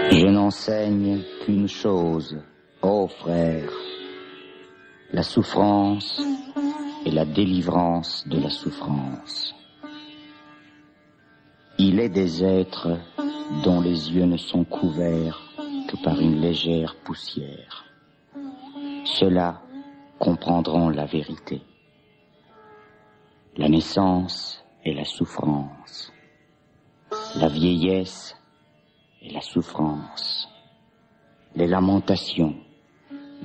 Je n'enseigne qu'une chose, ô frères, la souffrance et la délivrance de la souffrance. Il est des êtres dont les yeux ne sont couverts que par une légère poussière. Ceux-là comprendront la vérité. La naissance et la souffrance, la vieillesse et la souffrance, les lamentations,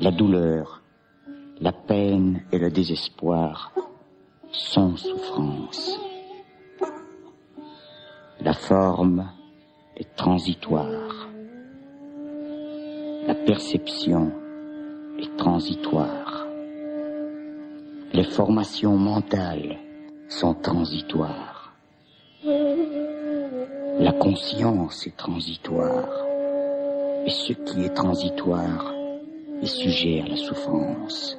la douleur, la peine et le désespoir sont souffrance. La forme est transitoire, la perception est transitoire, les formations mentales sont transitoires, la conscience est transitoire, et ce qui est transitoire est sujet à la souffrance.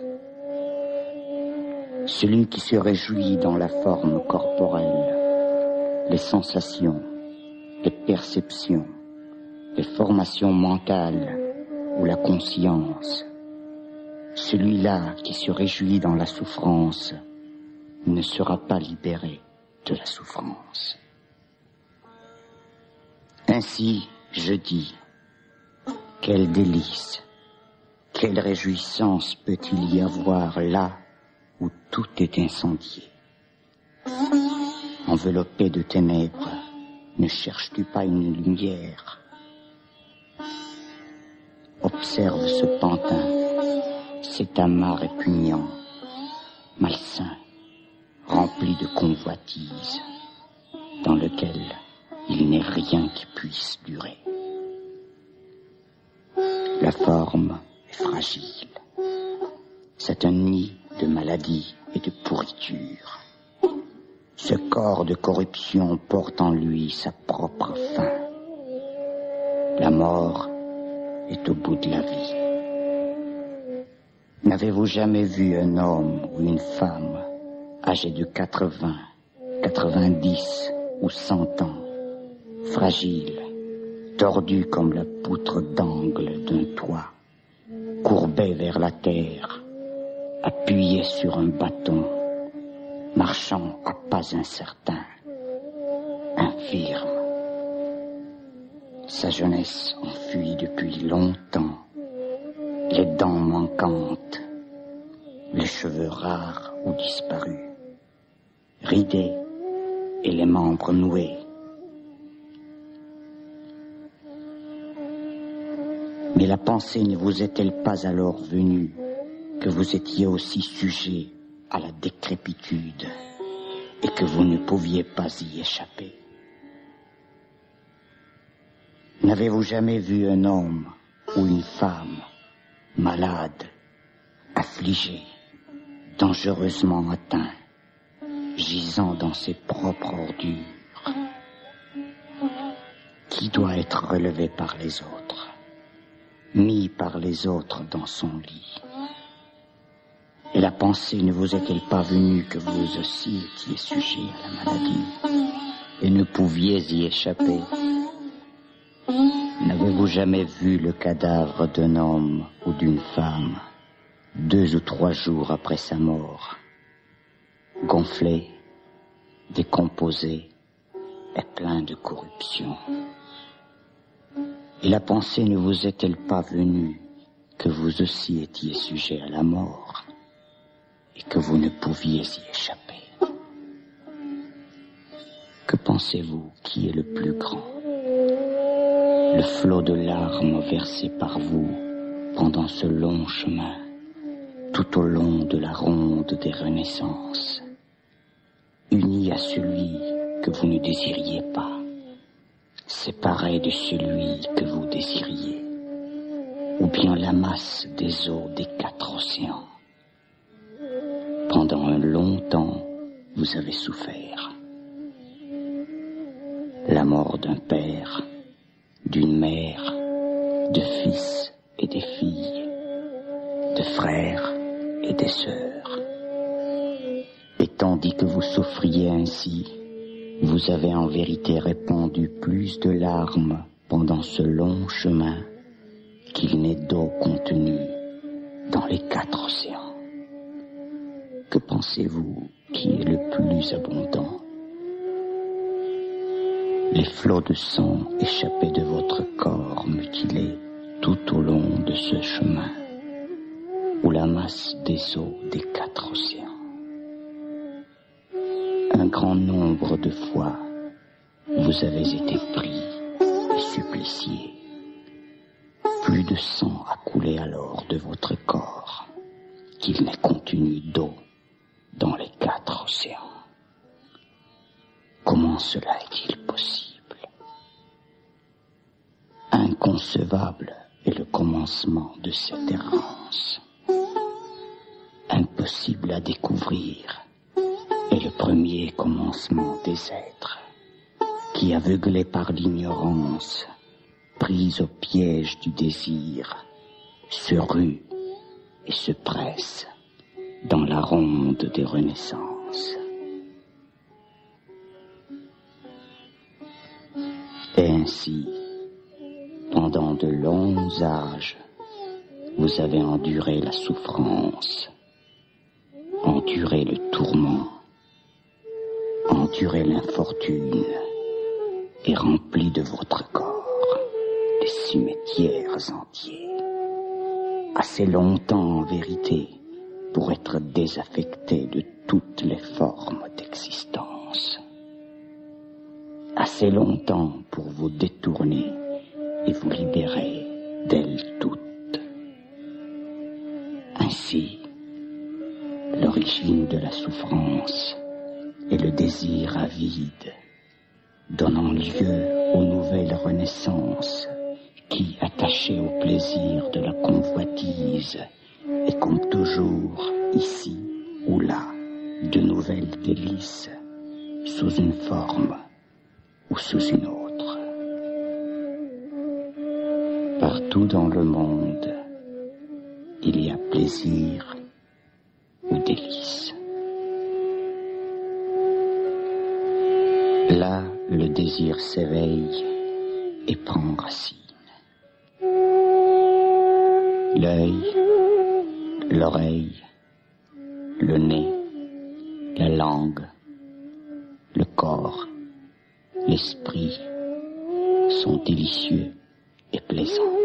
Celui qui se réjouit dans la forme corporelle, les sensations, les perceptions, les formations mentales ou la conscience, celui-là qui se réjouit dans la souffrance ne sera pas libéré de la souffrance. Ainsi, je dis, quel délice, quelle réjouissance peut-il y avoir là où tout est incendié. Enveloppé de ténèbres, ne cherches-tu pas une lumière? Observe ce pantin, cet amas répugnant, malsain, rempli de convoitises, dans lequel il n'est rien qui puisse durer. La forme est fragile. C'est un nid de maladie et de pourriture. Ce corps de corruption porte en lui sa propre fin. La mort est au bout de la vie. N'avez-vous jamais vu un homme ou une femme âgés de 80, 90 ou 100 ans, fragile, tordu comme la poutre d'angle d'un toit, courbé vers la terre, appuyé sur un bâton, marchant à pas incertains, infirme. Sa jeunesse enfuie depuis longtemps, les dents manquantes, les cheveux rares ou disparus, ridés et les membres noués. Mais la pensée ne vous est-elle pas alors venue que vous étiez aussi sujet à la décrépitude et que vous ne pouviez pas y échapper? N'avez-vous jamais vu un homme ou une femme malade, affligé, dangereusement atteint, gisant dans ses propres ordures, qui doit être relevé par les autres, mis par les autres dans son lit? Et la pensée ne vous est-elle pas venue que vous aussi étiez sujet à la maladie et ne pouviez y échapper? N'avez-vous jamais vu le cadavre d'un homme ou d'une femme 2 ou 3 jours après sa mort, gonflé, décomposé et plein de corruption? Et la pensée ne vous est-elle pas venue que vous aussi étiez sujet à la mort et que vous ne pouviez y échapper? Que pensez-vous qui est le plus grand? Le flot de larmes versées par vous pendant ce long chemin, tout au long de la ronde des renaissances, uni à celui que vous ne désiriez pas, séparé de celui que vous désiriez, ou bien la masse des eaux des 4 océans. Pendant un long temps, vous avez souffert. La mort d'un père, d'une mère, de fils et des filles, de frères et des sœurs. Et tandis que vous souffriez ainsi, vous avez en vérité répandu plus de larmes pendant ce long chemin qu'il n'est d'eau contenue dans les 4 océans. Que pensez-vous qui est le plus abondant? Les flots de sang échappés de votre corps mutilé tout au long de ce chemin, ou la masse des eaux des 4 océans. Un grand nombre de fois, vous avez été pris et supplicié. Plus de sang a coulé alors de votre corps qu'il n'est contenu d'eau dans les 4 océans. Comment cela est-il possible? Inconcevable est le commencement de cette errance. Impossible à découvrir est le premier commencement des êtres qui, aveuglés par l'ignorance, pris au piège du désir, se ruent et se pressent dans la ronde des renaissances. Et ainsi, pendant de longs âges, vous avez enduré la souffrance, enduré le tourment, enduré l'infortune et rempli de votre corps des cimetières entiers. Assez longtemps en vérité pour être désaffecté de toutes les formes d'existence. Assez longtemps pour vous détourner et vous libérer d'elles toutes. Ainsi, l'origine de la souffrance est le désir avide, donnant lieu aux nouvelles renaissances qui, attachées au plaisir de la convoitise, et comme toujours, ici ou là, de nouvelles délices, sous une forme ou sous une autre. Partout dans le monde, il y a plaisir ou délice. Là, le désir s'éveille et prend racine. L'œil, l'oreille, le nez, la langue, le corps, l'esprit sont délicieux et plaisants.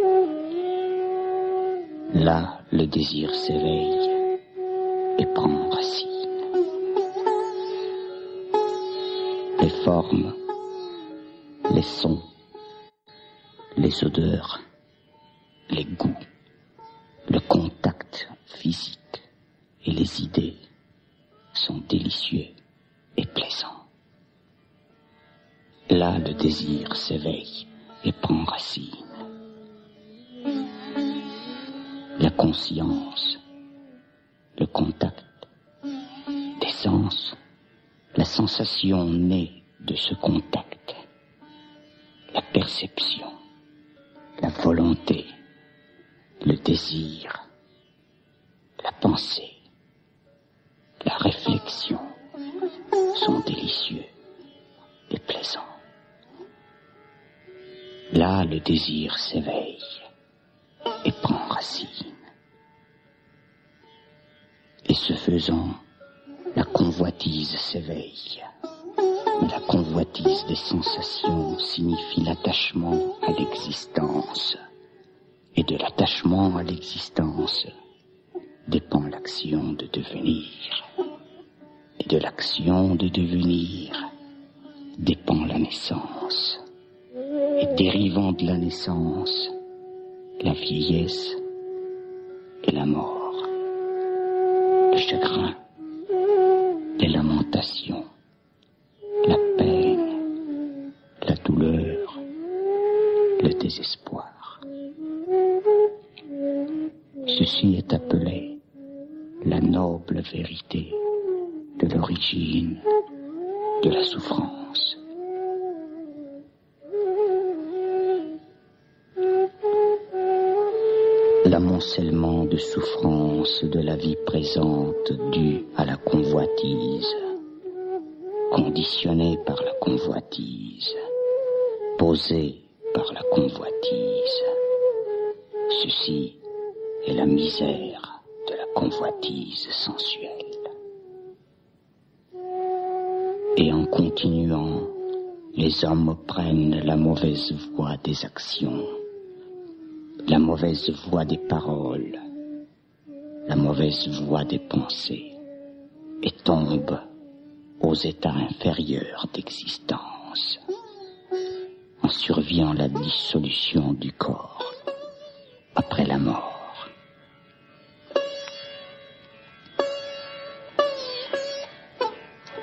Là, le désir s'éveille et prend racine. Les formes, les sons, les odeurs, les goûts, le contact physique et les idées sont délicieux et plaisants. Là, le désir s'éveille et prend racine. La conscience, le contact des sens, la sensation née de ce contact, la perception, la volonté, le désir, la pensée, la réflexion sont délicieux et plaisants. Là, le désir s'éveille et prend racine. Et ce faisant, la convoitise s'éveille. Mais la convoitise des sensations signifie l'attachement à l'existence. Et de l'attachement à l'existence dépend l'action de devenir. Et de l'action de devenir dépend la naissance. Et dérivant de la naissance, la vieillesse et la mort, le chagrin, les lamentations, la peine, la douleur, le désespoir. Ceci est appelé la noble vérité de l'origine de la souffrance. L'amoncellement de souffrance de la vie présente due à la convoitise, conditionnée par la convoitise, posée par la convoitise. Ceci est la misère de la convoitise sensuelle. Et en continuant, les hommes prennent la mauvaise voie des actions, la mauvaise voie des paroles, la mauvaise voie des pensées, et tombent aux états inférieurs d'existence, en survient la dissolution du corps après la mort.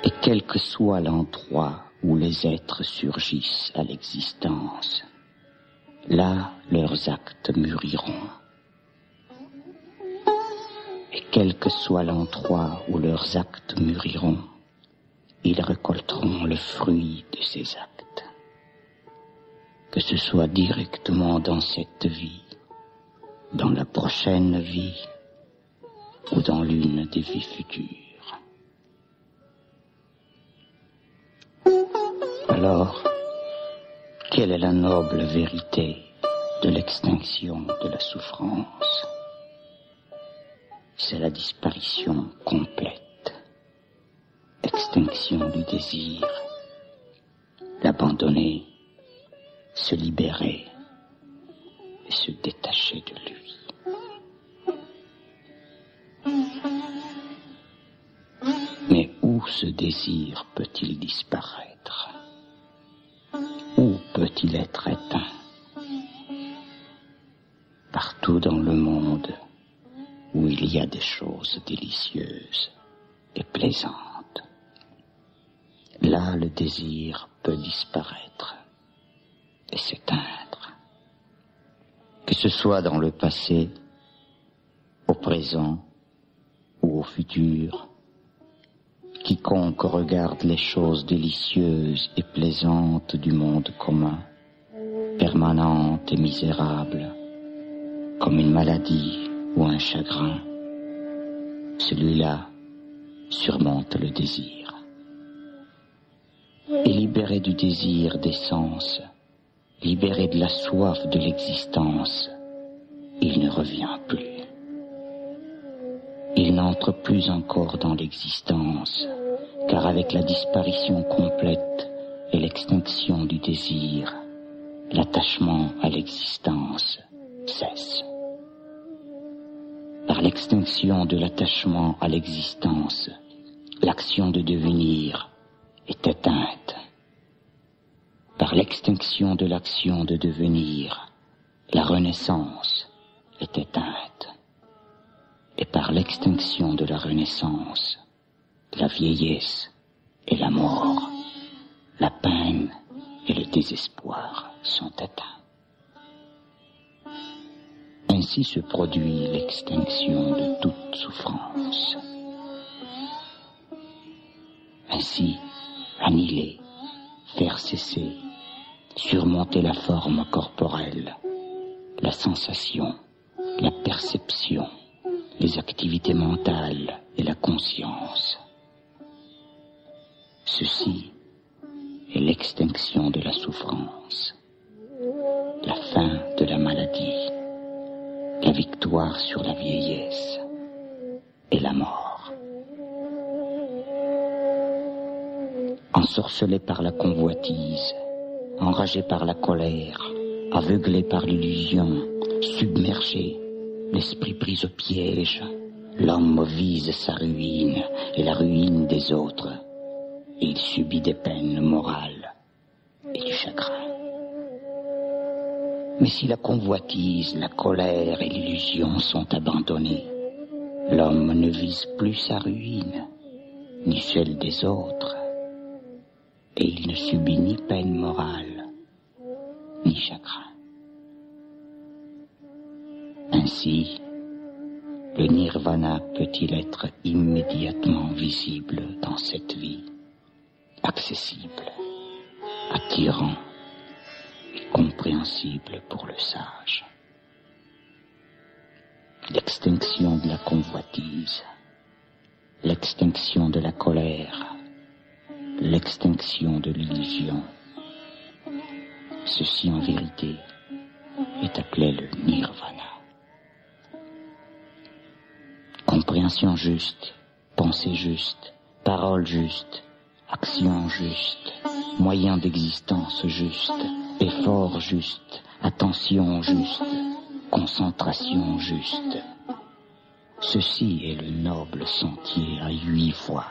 Et quel que soit l'endroit où les êtres surgissent à l'existence, là leurs actes mûriront. Et quel que soit l'endroit où leurs actes mûriront, ils récolteront le fruit de ces actes. Que ce soit directement dans cette vie, dans la prochaine vie, ou dans l'une des vies futures. Alors, quelle est la noble vérité de l'extinction de la souffrance? C'est la disparition complète, extinction du désir, l'abandonner, se libérer et se détacher de lui. Mais où ce désir peut-il disparaître? Où peut-il être éteint? Partout dans le monde où il y a des choses délicieuses et plaisantes. Là, le désir peut disparaître et s'éteindre. Que ce soit dans le passé, au présent ou au futur, quiconque regarde les choses délicieuses et plaisantes du monde commun, permanentes et misérables, comme une maladie ou un chagrin, celui-là surmonte le désir. Et libéré du désir des sens, libéré de la soif de l'existence, il ne revient plus. Il n'entre plus encore dans l'existence, car avec la disparition complète et l'extinction du désir, l'attachement à l'existence cesse. Par l'extinction de l'attachement à l'existence, l'action de devenir est éteinte. Par l'extinction de l'action de devenir, la renaissance est éteinte. Et par l'extinction de la renaissance, la vieillesse et la mort, la peine et le désespoir sont éteints. Ainsi se produit l'extinction de toute souffrance. Ainsi, annihiler, faire cesser, surmonter la forme corporelle, la sensation, la perception, les activités mentales et la conscience. Ceci est l'extinction de la souffrance, la fin de la maladie, la victoire sur la vieillesse et la mort. Ensorcelé par la convoitise, enragé par la colère, aveuglé par l'illusion, submergé, l'esprit pris au piège, l'homme vise sa ruine et la ruine des autres, et il subit des peines morales et du chagrin. Mais si la convoitise, la colère et l'illusion sont abandonnées, l'homme ne vise plus sa ruine, ni celle des autres, et il ne subit ni peine morale, ni chagrin. Ainsi, le nirvana peut-il être immédiatement visible dans cette vie, accessible, attirant et compréhensible pour le sage. L'extinction de la convoitise, l'extinction de la colère, l'extinction de l'illusion, Ceci en vérité est appelé le nirvana. Compréhension juste, pensée juste, parole juste, action juste, moyen d'existence juste, effort juste, attention juste, concentration juste. Ceci est le noble sentier à 8 voies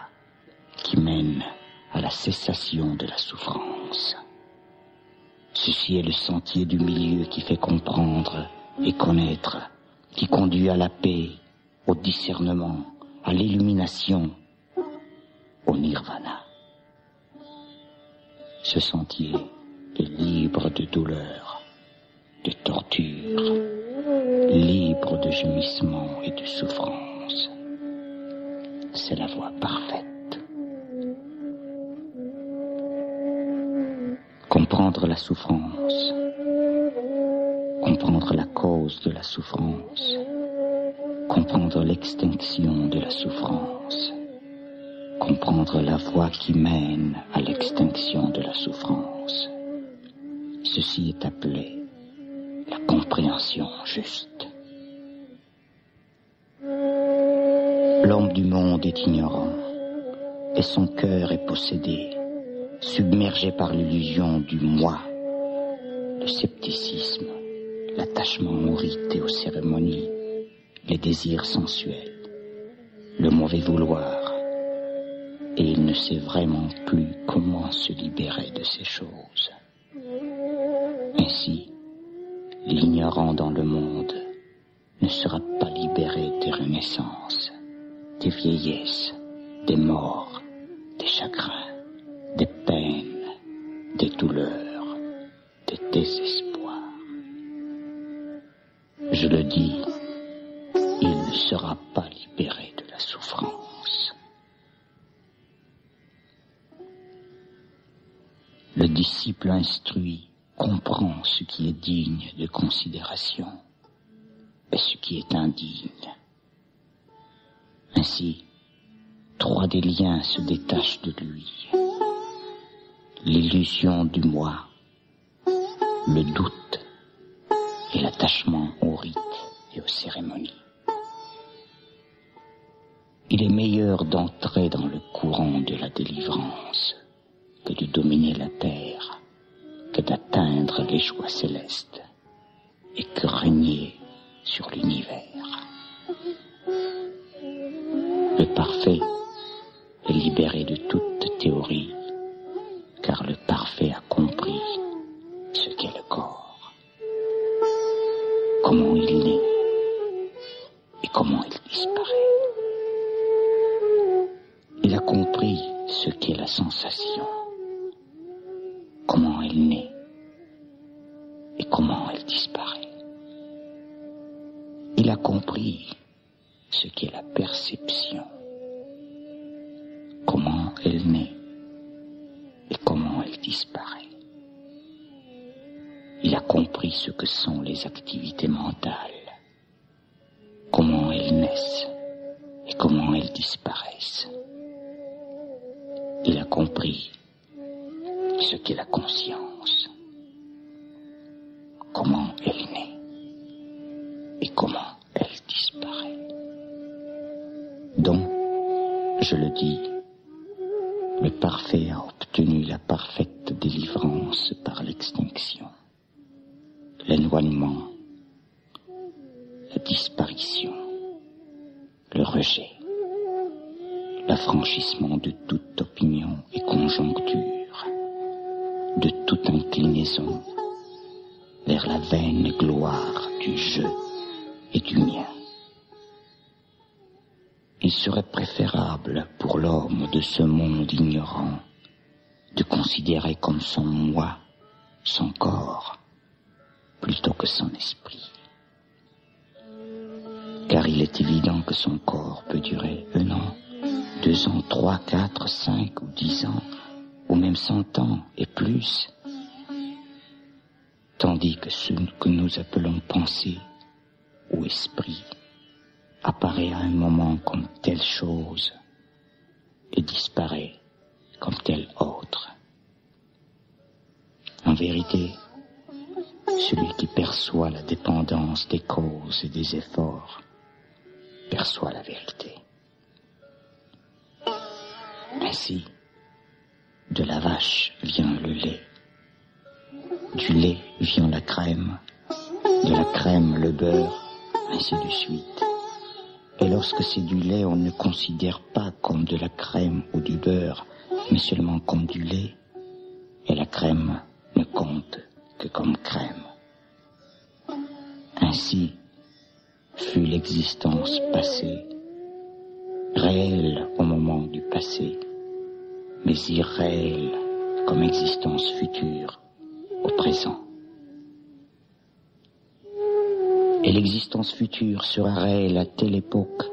qui mène à la cessation de la souffrance. Ceci est le sentier du milieu qui fait comprendre et connaître, qui conduit à la paix, au discernement, à l'illumination, au nirvana. Ce sentier est libre de douleur, de torture, libre de gémissements et de souffrance. C'est la voie parfaite. Comprendre la souffrance, comprendre la cause de la souffrance, comprendre l'extinction de la souffrance, comprendre la voie qui mène à l'extinction de la souffrance. Ceci est appelé la compréhension juste. L'homme du monde est ignorant et son cœur est possédé, submergé par l'illusion du moi, le scepticisme, l'attachement aux rites et aux cérémonies, les désirs sensuels, le mauvais vouloir, et il ne sait vraiment plus comment se libérer de ces choses. Ainsi, l'ignorant dans le monde ne sera pas libéré des renaissances, des vieillesses, des morts, des chagrins, des peines, des douleurs, des désespoirs. Je le dis, il ne sera pas libéré de la souffrance. Le disciple instruit comprend ce qui est digne de considération et ce qui est indigne. Ainsi, 3 des liens se détachent de lui. L'illusion du moi, le doute et l'attachement aux rites et aux cérémonies. Il est meilleur d'entrer dans le courant de la délivrance que de dominer la terre, que d'atteindre les joies célestes et que régner sur l'univers. Le parfait est libéré de toute théorie, car le parfait a compris ce qu'est le corps, comment il naît et comment il disparaît. Il a compris ce qu'est la sensation, comment elle naît et comment elle disparaît. Il a compris ce qu'est la perception, comment elle naît et comment elle disparaît. Il a compris ce que sont les activités mentales, comment elles naissent et comment elles disparaissent. Il a compris ce qu'est la conscience, comment elle naît et comment elle disparaît. Donc, je le dis, le parfait a obtenu la parfaite délivrance par l'extinction, l'éloignement, la disparition, le rejet, l'affranchissement de toute opinion et conjoncture, de toute inclinaison vers la vaine gloire du je et du mien. Il serait préférable pour l'homme de ce monde ignorant de considérer comme son moi, son corps, plutôt que son esprit. Car il est évident que son corps peut durer 1 an, 2 ans, 3, 4, 5 ou 10 ans, ou même 100 ans et plus, tandis que ce que nous appelons pensée ou esprit apparaît à un moment comme telle chose et disparaît comme telle autre. En vérité, perçoit la dépendance des causes et des efforts, perçoit la vérité. Ainsi, de la vache vient le lait, du lait vient la crème, de la crème le beurre, ainsi de suite. Et lorsque c'est du lait, on ne considère pas comme de la crème ou du beurre, mais seulement comme du lait, et la crème ne compte que comme crème. Ainsi fut l'existence passée, réelle au moment du passé, mais irréelle comme existence future au présent. Et l'existence future sera réelle à telle époque,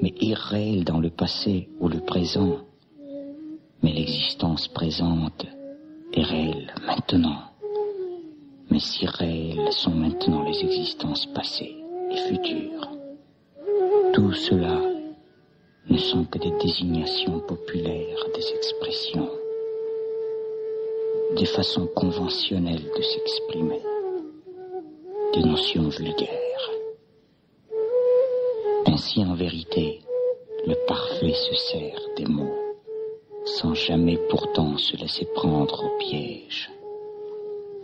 mais irréelle dans le passé ou le présent. Mais l'existence présente est réelle maintenant. Mais si réelles sont maintenant les existences passées et futures. Tout cela ne sont que des désignations populaires, des expressions, des façons conventionnelles de s'exprimer, des notions vulgaires. Ainsi, en vérité, le parfait se sert des mots, sans jamais pourtant se laisser prendre au piège.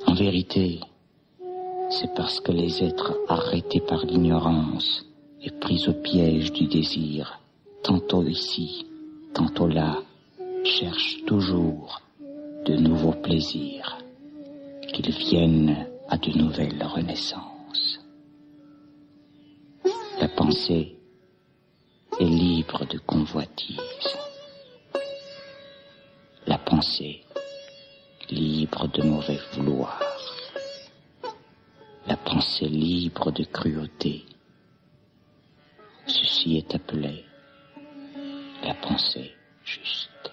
En vérité, c'est parce que les êtres arrêtés par l'ignorance et pris au piège du désir, tantôt ici, tantôt là, cherchent toujours de nouveaux plaisirs, qu'ils viennent à de nouvelles renaissances. La pensée est libre de convoitise. La pensée libre de mauvais vouloir. La pensée libre de cruauté. Ceci est appelé la pensée juste.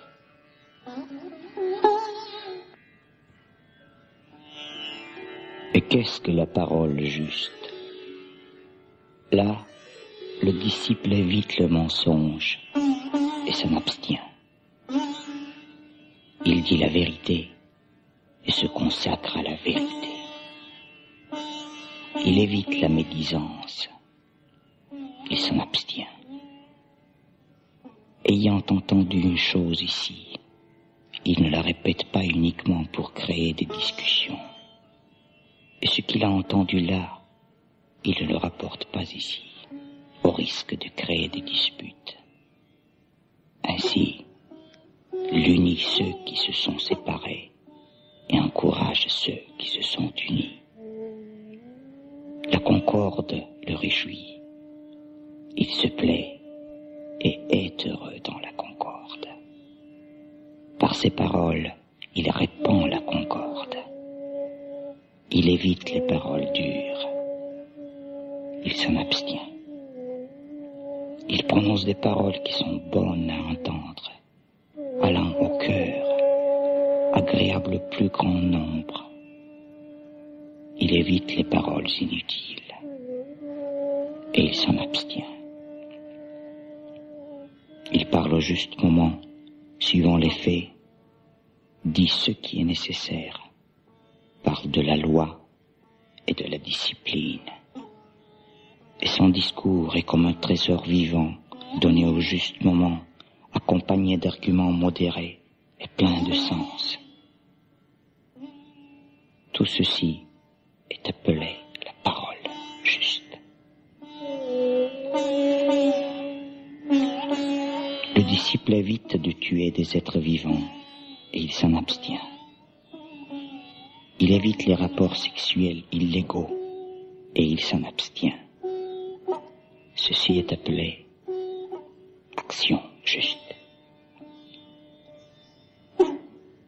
Et qu'est-ce que la parole juste? Là, le disciple évite le mensonge et s'en abstient. Il dit la vérité et se consacre à la vérité. Il évite la médisance. Il s'en abstient. Ayant entendu une chose ici, il ne la répète pas uniquement pour créer des discussions. Et ce qu'il a entendu là, il ne le rapporte pas ici, au risque de créer des disputes. Ainsi, l'unit ceux qui se sont séparés et encourage ceux qui se sont unis. La concorde le réjouit. Il se plaît et est heureux dans la concorde. Par ses paroles, il répand la concorde. Il évite les paroles dures. Il s'en abstient. Il prononce des paroles qui sont bonnes à entendre, allant au cœur, agréables au plus grand nombre. Il évite les paroles inutiles et il s'en abstient. Il parle au juste moment, suivant les faits, dit ce qui est nécessaire, parle de la loi et de la discipline. Et son discours est comme un trésor vivant, donné au juste moment, accompagné d'arguments modérés et pleins de sens. Tout ceci est appelé la parole juste. Le disciple évite de tuer des êtres vivants et il s'en abstient. Il évite les rapports sexuels illégaux et il s'en abstient. Ceci est appelé action juste.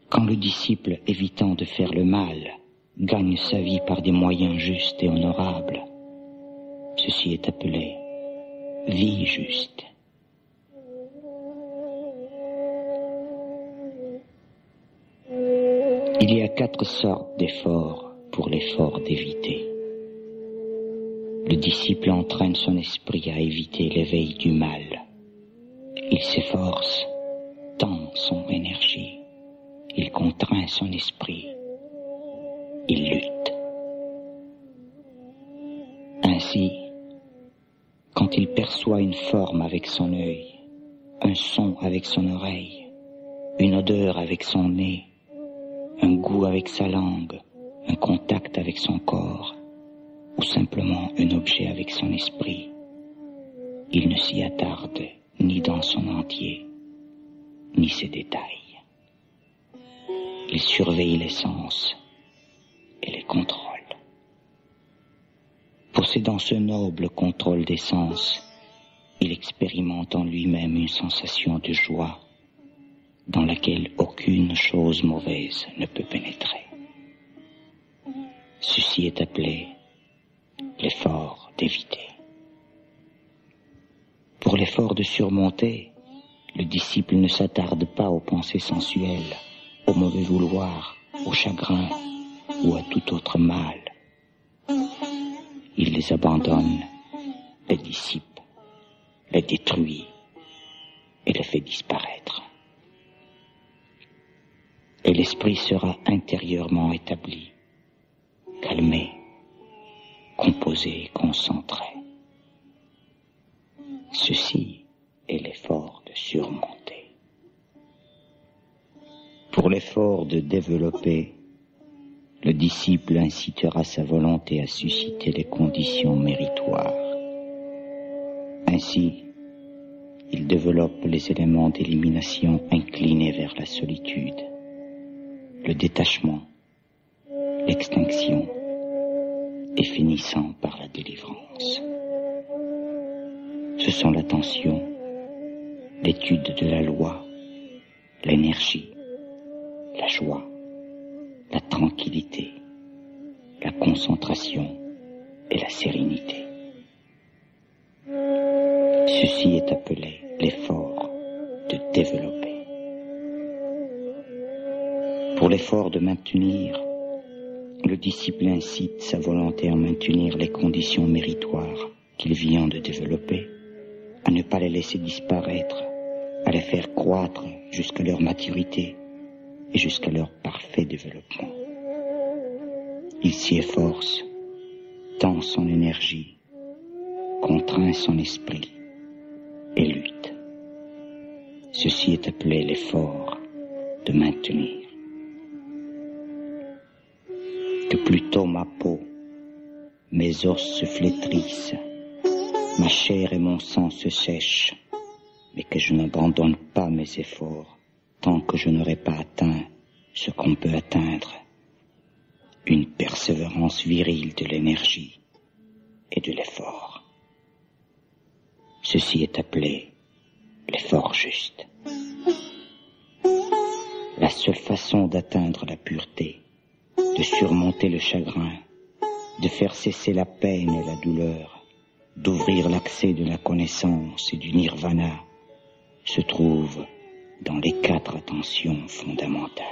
Quand le disciple, évitant de faire le mal, gagne sa vie par des moyens justes et honorables, ceci est appelé vie juste. Il y a 4 sortes d'efforts pour l'effort d'éviter. Le disciple entraîne son esprit à éviter l'éveil du mal. Il s'efforce, tend son énergie, il contraint son esprit, il lutte. Ainsi, quand il perçoit une forme avec son œil, un son avec son oreille, une odeur avec son nez, un goût avec sa langue, un contact avec son corps, ou simplement un objet avec son esprit, il ne s'y attarde ni dans son entier, ni ses détails. Il surveille les sens et les contrôle. Possédant ce noble contrôle des sens, il expérimente en lui-même une sensation de joie dans laquelle aucune chose mauvaise ne peut pénétrer. Ceci est appelé l'effort d'éviter. Pour l'effort de surmonter, le disciple ne s'attarde pas aux pensées sensuelles, au mauvais vouloir, au chagrin ou à tout autre mal. Il les abandonne, les dissipe, les détruit et les fait disparaître. Et l'esprit sera intérieurement établi, calmé, composé et concentré. Ceci est l'effort de surmonter. Pour l'effort de développer, le disciple incitera sa volonté à susciter les conditions méritoires. Ainsi, il développe les éléments d'élimination inclinés vers la solitude, le détachement, l'extinction, et finissant par la délivrance. Ce sont l'attention, l'étude de la loi, l'énergie, la joie, la tranquillité, la concentration et la sérénité. Ceci est appelé l'effort de développer. Pour l'effort de maintenir, le disciple incite sa volonté à maintenir les conditions méritoires qu'il vient de développer, à ne pas les laisser disparaître, à les faire croître jusqu'à leur maturité et jusqu'à leur parfait développement. Il s'y efforce, tend son énergie, contraint son esprit et lutte. Ceci est appelé l'effort de maintenir. Que plutôt ma peau, mes os se flétrissent, ma chair et mon sang se sèchent, mais que je n'abandonne pas mes efforts tant que je n'aurai pas atteint ce qu'on peut atteindre, une persévérance virile de l'énergie et de l'effort. Ceci est appelé l'effort juste. La seule façon d'atteindre la pureté, de surmonter le chagrin, de faire cesser la peine et la douleur, d'ouvrir l'accès de la connaissance et du nirvana, se trouve dans les 4 attentions fondamentales.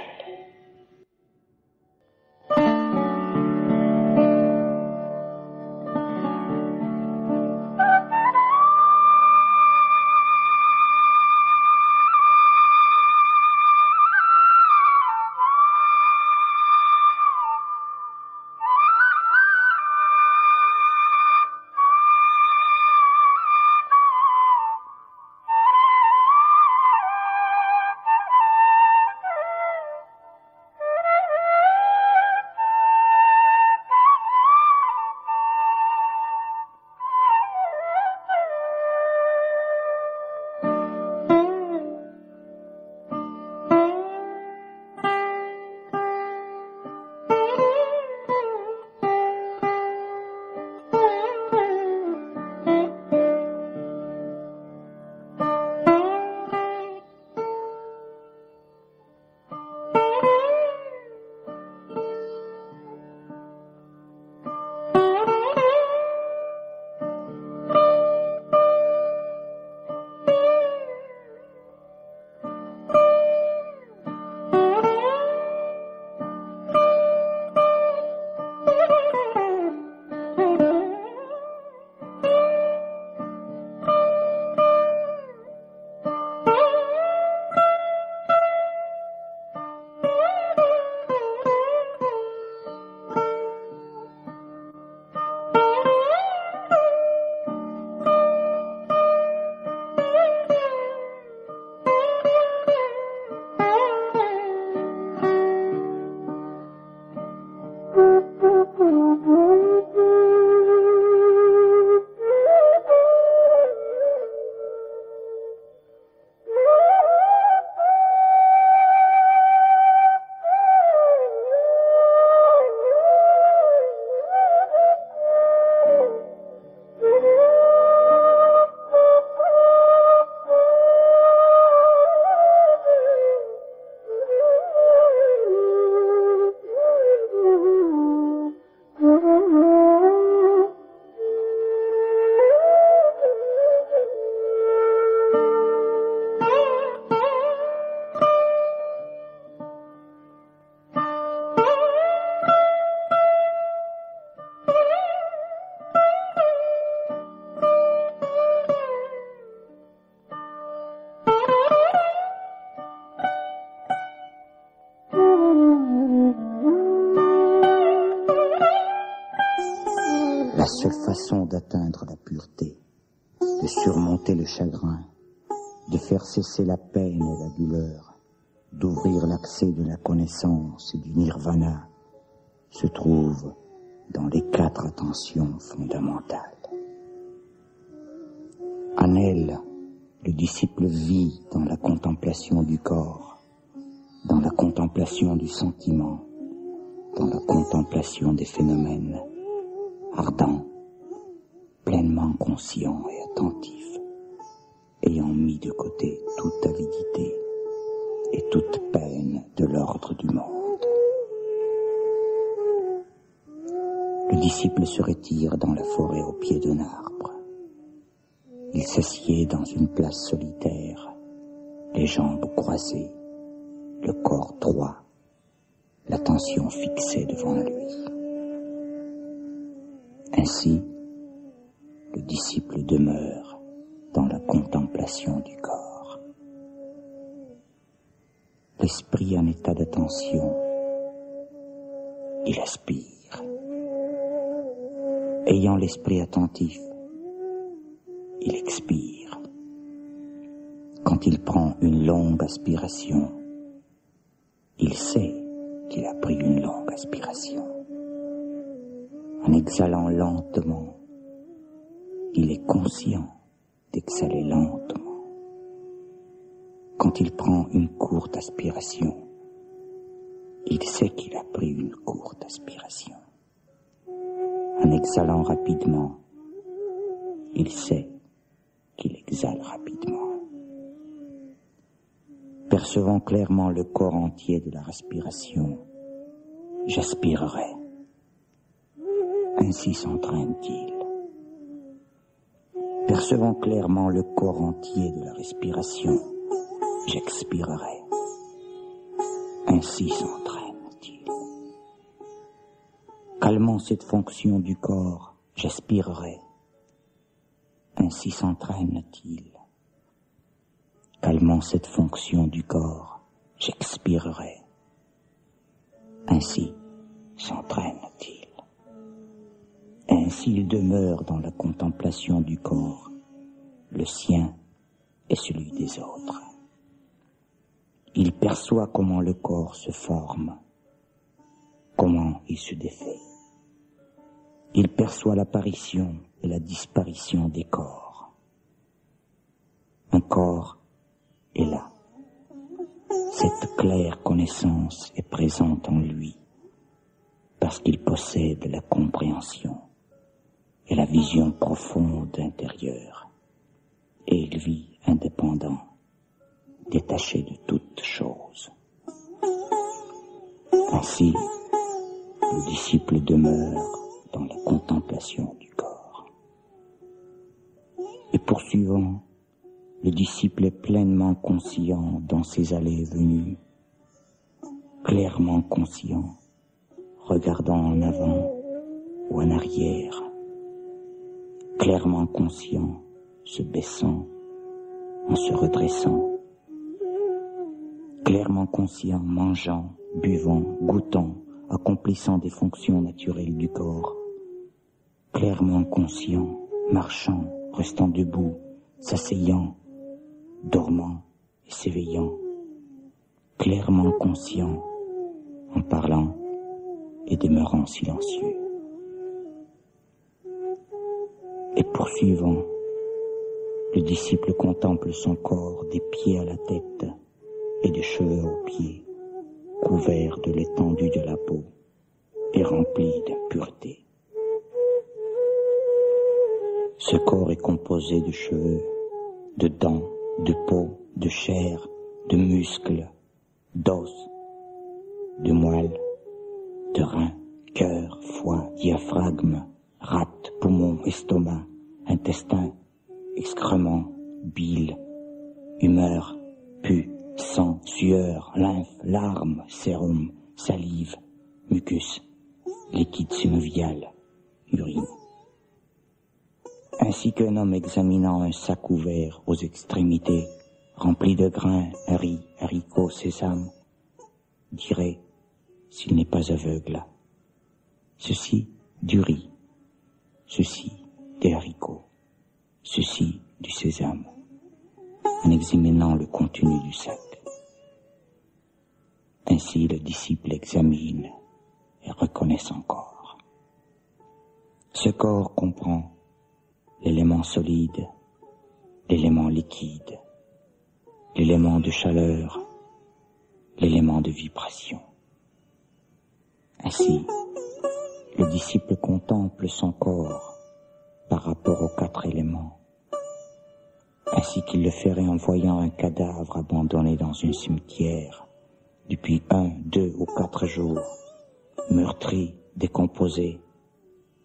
seule façon d'atteindre la pureté, de surmonter le chagrin, de faire cesser la peine et la douleur, d'ouvrir l'accès de la connaissance et du nirvana, se trouve dans les 4 attentions fondamentales. En elle, le disciple vit dans la contemplation du corps, dans la contemplation du sentiment, dans la contemplation des phénomènes, ardent, pleinement conscient et attentif, ayant mis de côté toute avidité et toute peine de l'ordre du monde. Le disciple se retire dans la forêt au pied d'un arbre. Il s'assied dans une place solitaire, les jambes croisées, le corps droit, l'attention fixée devant lui. Ainsi, le disciple demeure dans la contemplation du corps. L'esprit en état d'attention, il aspire. Ayant l'esprit attentif, il expire. Quand il prend une longue aspiration, il sait qu'il a pris une longue aspiration. En exhalant lentement, il est conscient d'exhaler lentement. Quand il prend une courte aspiration, il sait qu'il a pris une courte aspiration. En exhalant rapidement, il sait qu'il exhale rapidement. Percevant clairement le corps entier de la respiration, j'aspirerai. Ainsi s'entraîne-t-il. Percevant clairement le corps entier de la respiration, j'expirerai. Ainsi s'entraîne-t-il. Calmant cette fonction du corps, j'aspirerai. Ainsi s'entraîne-t-il. Calmant cette fonction du corps, j'expirerai. Ainsi s'entraîne-t-il. Ainsi il demeure dans la contemplation du corps, le sien et celui des autres. Il perçoit comment le corps se forme, comment il se défait. Il perçoit l'apparition et la disparition des corps. Un corps est là. Cette claire connaissance est présente en lui parce qu'il possède la compréhension et la vision profonde intérieure, et il vit indépendant, détaché de toute chose. Ainsi, le disciple demeure dans la contemplation du corps. Et poursuivant, le disciple est pleinement conscient dans ses allées et venues, clairement conscient, regardant en avant ou en arrière, clairement conscient, se baissant, en se redressant, clairement conscient, mangeant, buvant, goûtant, accomplissant des fonctions naturelles du corps, clairement conscient, marchant, restant debout, s'asseyant, dormant et s'éveillant, clairement conscient, en parlant et demeurant silencieux. Et poursuivant, le disciple contemple son corps des pieds à la tête et des cheveux aux pieds, couvert de l'étendue de la peau et rempli d'impureté. Ce corps est composé de cheveux, de dents, de peau, de chair, de muscles, d'os, de moelle, de reins, cœur, foie, diaphragme, rate, poumon, estomac, intestin, excréments, bile, humeur, pus, sang, sueur, lymphe, larmes, sérum, salive, mucus, liquide synovial, urine. Ainsi qu'un homme examinant un sac ouvert aux extrémités, rempli de grains, riz, haricots, sésame, dirait, s'il n'est pas aveugle, ceci du riz, ceci des haricots, ceci du sésame, en examinant le contenu du sac. Ainsi le disciple examine et reconnaît son corps. Ce corps comprend l'élément solide, l'élément liquide, l'élément de chaleur, l'élément de vibration. Ainsi, le disciple contemple son corps par rapport aux 4 éléments, ainsi qu'il le ferait en voyant un cadavre abandonné dans un cimetière depuis 1, 2 ou 4 jours, meurtri, décomposé,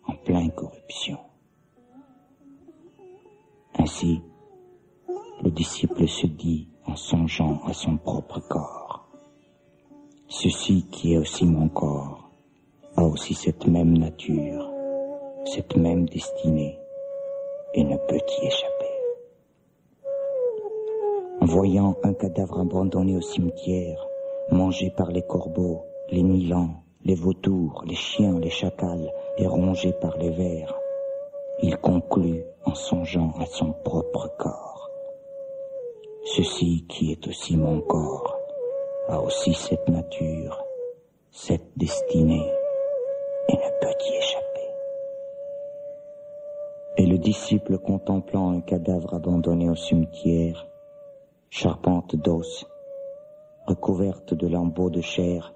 en pleine corruption. Ainsi, le disciple se dit en songeant à son propre corps: ceci qui est aussi mon corps a aussi cette même nature, cette même destinée, et ne peut y échapper. En voyant un cadavre abandonné au cimetière, mangé par les corbeaux, les milans, les vautours, les chiens, les chacals, et rongé par les vers, il conclut en songeant à son propre corps: ceci qui est aussi mon corps a aussi cette nature, cette destinée, et ne peut y échapper. Et le disciple contemplant un cadavre abandonné au cimetière, charpente d'os, recouverte de lambeaux de chair,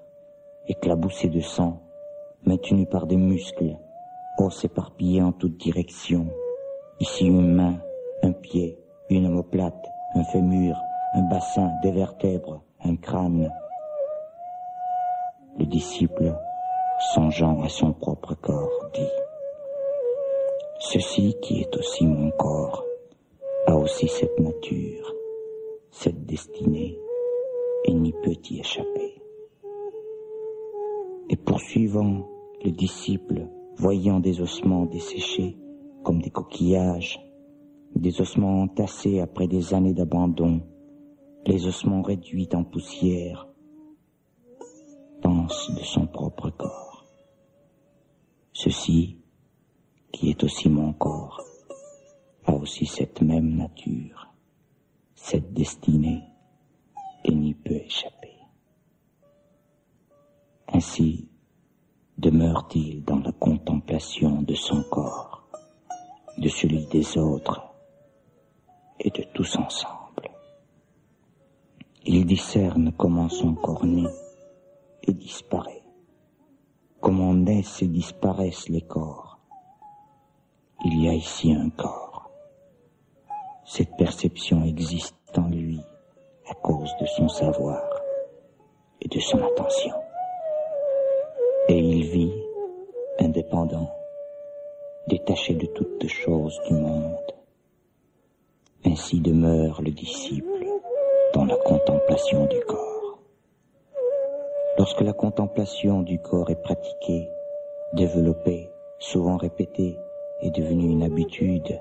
éclaboussée de sang, maintenue par des muscles, os éparpillés en toutes directions, ici une main, un pied, une omoplate, un fémur, un bassin, des vertèbres, un crâne. Le disciple, songeant à son propre corps, dit: ceci qui est aussi mon corps a aussi cette nature, cette destinée, et n'y peut y échapper. Et poursuivant, le disciple, voyant des ossements desséchés comme des coquillages, des ossements entassés après des années d'abandon, les ossements réduits en poussière, pense de son propre corps: ceci, qui est aussi mon corps, a aussi cette même nature, cette destinée, et n'y peut échapper. Ainsi demeure-t-il dans la contemplation de son corps, de celui des autres et de tous ensemble. Il discerne comment son corps naît et disparaît, comment naissent et disparaissent les corps. Il y a ici un corps. Cette perception existe en lui à cause de son savoir et de son attention. Et il vit indépendant, détaché de toutes choses du monde. Ainsi demeure le disciple dans la contemplation du corps. Lorsque la contemplation du corps est pratiquée, développée, souvent répétée, est devenue une habitude,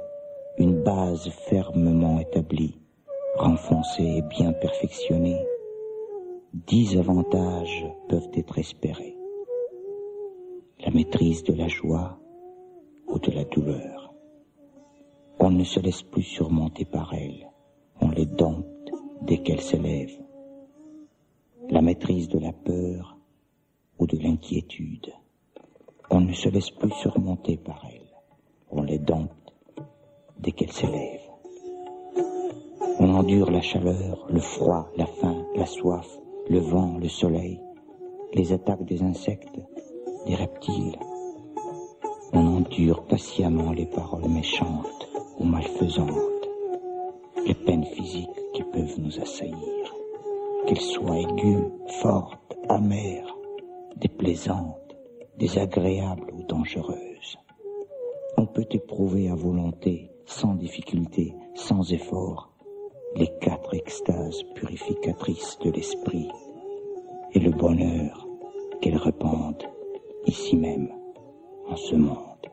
une base fermement établie, renforcée et bien perfectionnée, 10 avantages peuvent être espérés: la maîtrise de la joie ou de la douleur. On ne se laisse plus surmonter par elle, on les dompte dès qu'elle s'élève. La maîtrise de la peur ou de l'inquiétude. On ne se laisse plus surmonter par elle, on les dompte dès qu'elle s'élève. On endure la chaleur, le froid, la faim, la soif, le vent, le soleil, les attaques des insectes, des reptiles. On endure patiemment les paroles méchantes ou malfaisantes, les peines physiques qui peuvent nous assaillir, qu'elles soient aiguës, fortes, amères, déplaisantes, désagréables ou dangereuses. On peut éprouver à volonté, sans difficulté, sans effort, les 4 extases purificatrices de l'esprit et le bonheur qu'elles répandent ici même, en ce monde.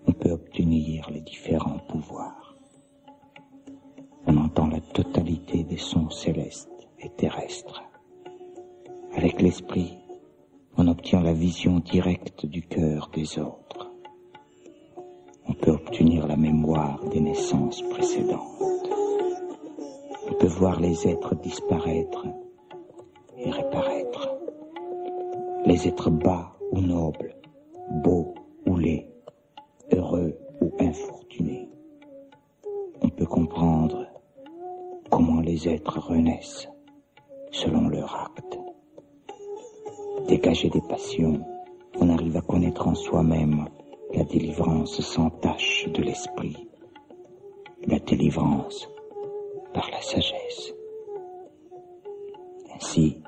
On peut obtenir les différents pouvoirs. On entend la totalité des sons célestes et terrestres. Avec l'esprit, on obtient la vision directe du cœur des autres. obtenir la mémoire des naissances précédentes. Il peut voir les êtres disparaître et réapparaître. Les êtres bas ou nobles, beaux ou laids, heureux ou infortunés. On peut comprendre comment les êtres renaissent selon leur acte. Dégagé des passions, on arrive à connaître en soi-même la délivrance sans tache de l'esprit, la délivrance par la sagesse. Ainsi,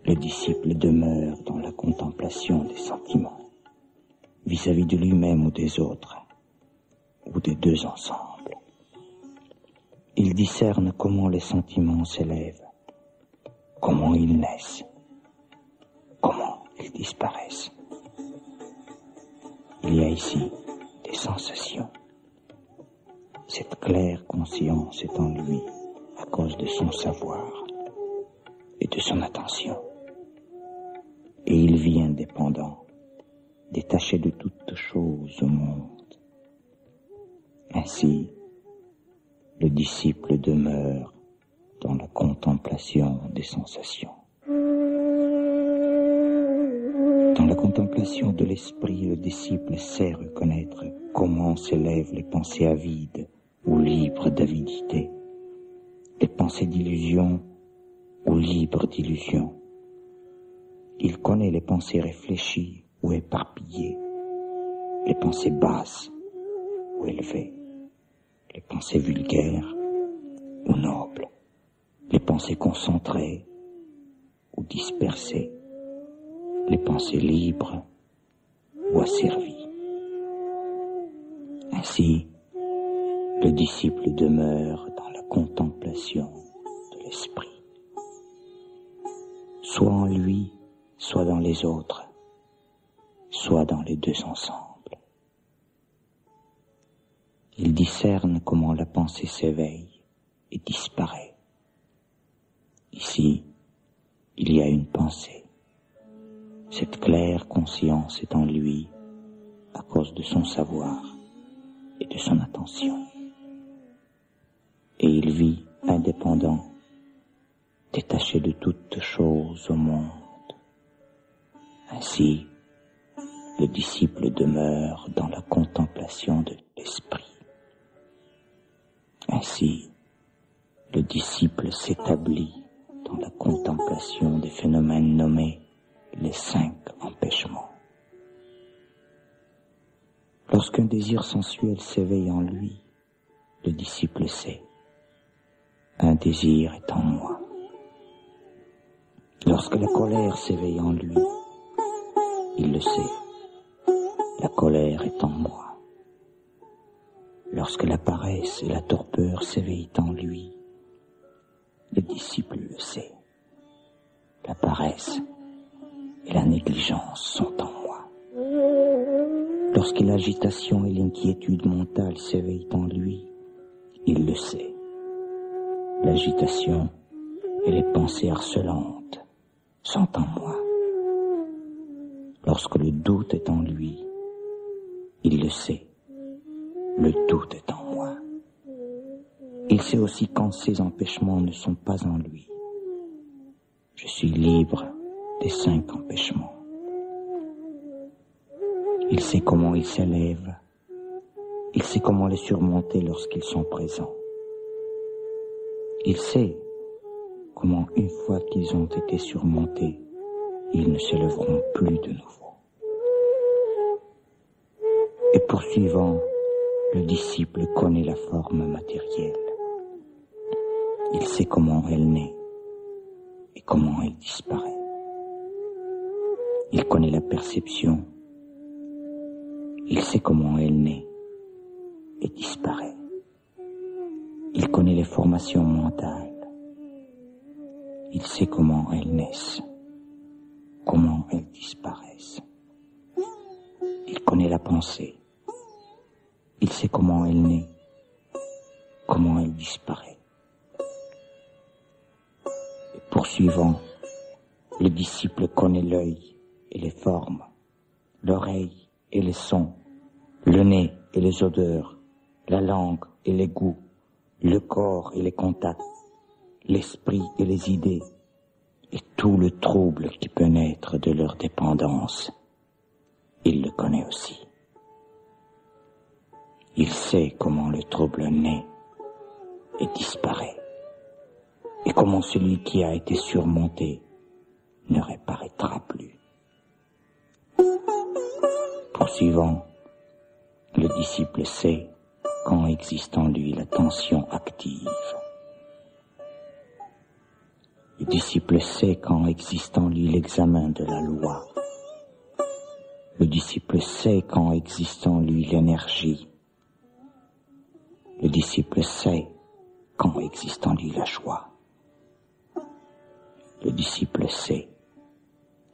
le disciple demeure dans la contemplation des sentiments, vis-à-vis de lui-même ou des autres, ou des deux ensemble. Il discerne comment les sentiments s'élèvent, comment ils naissent, comment ils disparaissent. Il y a ici des sensations. Cette claire conscience est en lui à cause de son savoir et de son attention. Et il vit indépendant, détaché de toute chose au monde. Ainsi, le disciple demeure dans la contemplation des sensations. Dans la contemplation de l'esprit, le disciple sait reconnaître comment s'élèvent les pensées avides ou libres d'avidité, les pensées d'illusion ou libres d'illusion. Il connaît les pensées réfléchies ou éparpillées, les pensées basses ou élevées, les pensées vulgaires ou nobles, les pensées concentrées ou dispersées, les pensées libres ou asservies. Ainsi, le disciple demeure dans la contemplation de l'esprit, soit en lui, soit dans les autres, soit dans les deux ensemble. Il discerne comment la pensée s'éveille et disparaît. Ici, il y a une pensée. Cette claire conscience est en lui à cause de son savoir et de son attention. Et il vit indépendant, détaché de toute chose au monde. Ainsi, le disciple demeure dans la contemplation de l'esprit. Ainsi, le disciple s'établit dans la contemplation des phénomènes nommés les 5 empêchements. Lorsqu'un désir sensuel s'éveille en lui, le disciple sait, un désir est en moi. Lorsque la colère s'éveille en lui, il le sait, la colère est en moi. Lorsque la paresse et la torpeur s'éveillent en lui, le disciple le sait, la paresse et la négligence sont en moi. Lorsque l'agitation et l'inquiétude mentale s'éveillent en lui, il le sait. L'agitation et les pensées harcelantes sont en moi. Lorsque le doute est en lui, il le sait. Le doute est en moi. Il sait aussi quand ces empêchements ne sont pas en lui. Je suis libre des 5 empêchements. Il sait comment ils s'élèvent. Il sait comment les surmonter lorsqu'ils sont présents. Il sait comment, une fois qu'ils ont été surmontés, ils ne s'élèveront plus de nouveau. Et poursuivant, le disciple connaît la forme matérielle. Il sait comment elle naît et comment elle disparaît. Il connaît la perception. Il sait comment elle naît et disparaît. Il connaît les formations mentales. Il sait comment elles naissent, comment elles disparaissent. Il connaît la pensée. Il sait comment elle naît, comment elle disparaît. Et poursuivant, le disciple connaît l'œil et les formes, l'oreille et les sons, le nez et les odeurs, la langue et les goûts, le corps et les contacts, l'esprit et les idées, et tout le trouble qui peut naître de leur dépendance. Il le connaît aussi. Il sait comment le trouble naît et disparaît, et comment celui qui a été surmonté ne réapparaîtra plus. Poursuivant, le disciple sait quand existe en lui la tension active. Le disciple sait quand existe en lui l'examen de la loi. Le disciple sait quand existe en lui l'énergie. Le disciple sait quand existe en lui la joie. Le disciple sait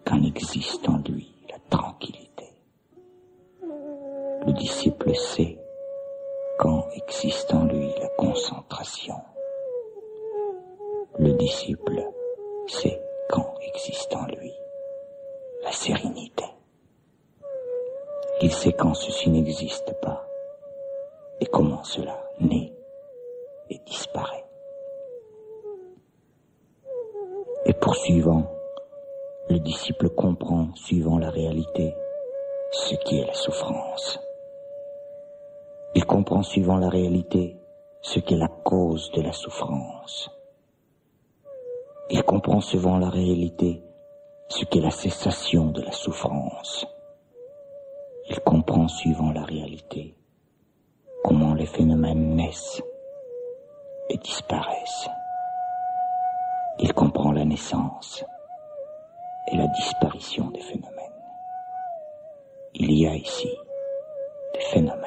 quand existe en lui la tranquillité. Le disciple sait quand existe en lui la concentration. Le disciple sait quand existe en lui la sérénité. Il sait quand ceci n'existe pas et comment cela naît et disparaît. Et poursuivant, le disciple comprend, suivant la réalité, ce qui est la souffrance. Il comprend, suivant la réalité, ce qu'est la cause de la souffrance. Il comprend, suivant la réalité, ce qu'est la cessation de la souffrance. Il comprend, suivant la réalité, comment les phénomènes naissent et disparaissent. Il comprend la naissance et la disparition des phénomènes. Il y a ici des phénomènes.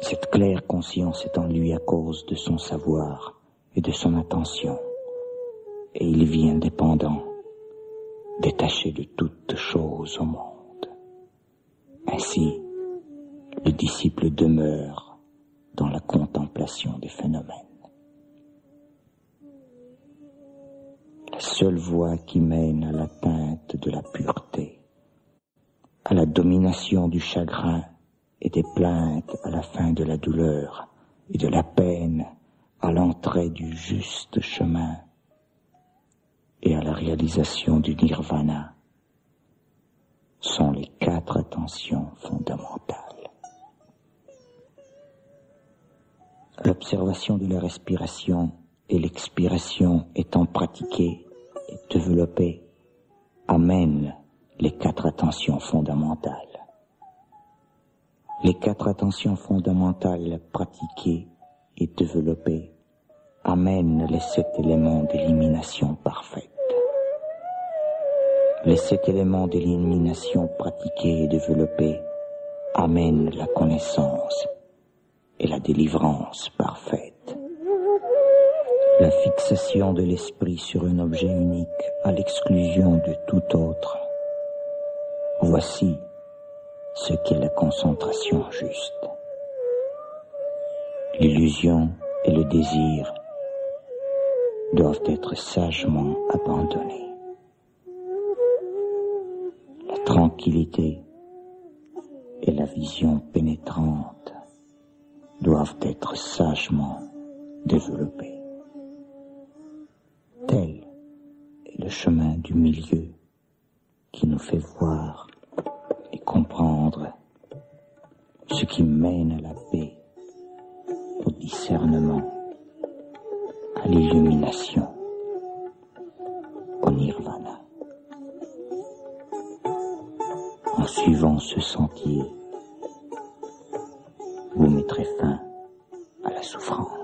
Cette claire conscience est en lui à cause de son savoir et de son attention, et il vit indépendant, détaché de toute chose au monde. Ainsi, le disciple demeure dans la contemplation des phénomènes. La seule voie qui mène à l'atteinte de la pureté, à la domination du chagrin et des plaintes à la fin de la douleur et de la peine à l'entrée du juste chemin et à la réalisation du nirvana sont les 4 attentions fondamentales. L'observation de la respiration et l'expiration étant pratiquées et développées amène les 4 attentions fondamentales. Les 4 attentions fondamentales pratiquées et développées amènent les 7 éléments d'élimination parfaite. Les 7 éléments d'élimination pratiqués et développés amènent la connaissance et la délivrance parfaite. La fixation de l'esprit sur un objet unique à l'exclusion de tout autre. Voici ce qu'est la concentration juste. L'illusion et le désir doivent être sagement abandonnés. La tranquillité et la vision pénétrante doivent être sagement développées. Tel est le chemin du milieu qui nous fait voir et comprendre ce qui mène à la paix, au discernement, à l'illumination, au nirvana. En suivant ce sentier, vous mettrez fin à la souffrance.